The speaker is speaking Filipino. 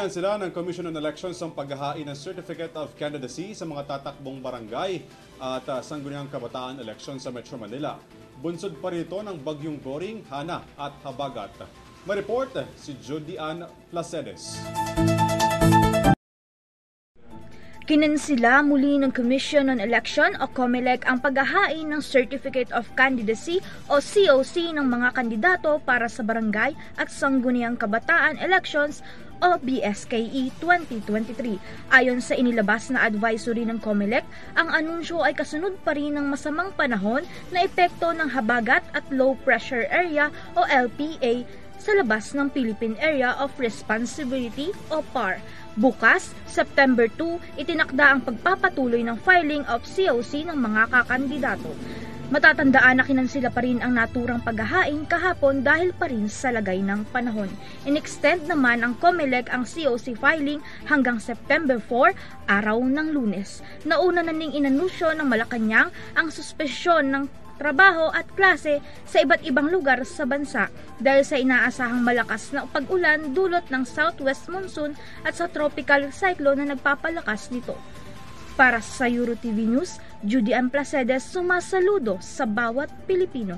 Ikinansela ng Commission on Elections ang paghahain ng Certificate of Candidacy sa mga tatakbong barangay at sangguniang kabataan election sa Metro Manila. Bunsod pa rito ng bagyong Goring, Hana at Habagat. May-report si Judy Ann Placedes. Kinansela muli ng Commission on Election o COMELEC ang paghahain ng Certificate of Candidacy o COC ng mga kandidato para sa barangay at sangguniang kabataan elections o BSKE 2023. Ayon sa inilabas na advisory ng COMELEC, ang anunsyo ay kasunod pa rin ng masamang panahon na epekto ng habagat at low pressure area o LPA sa labas ng Philippine Area of Responsibility o PAR. Bukas, September 2, itinakda ang pagpapatuloy ng filing of COC ng mga kakandidato. Matatandaan na kinansela pa rin ang naturang paghahain kahapon dahil pa rin sa lagay ng panahon. In-extend naman ang COMELEC ang COC filing hanggang September 4, araw ng Lunes. Nauna na ning inanunsyo ng Malacanang ang suspensyon ng trabaho at klase sa iba't ibang lugar sa bansa dahil sa inaasahang malakas na pag-ulan dulot ng southwest monsoon at sa tropical cyclone na nagpapalakas nito. Para sa EuroTV News, Judy Ann Placedes, sumasaludo sa bawat Pilipino.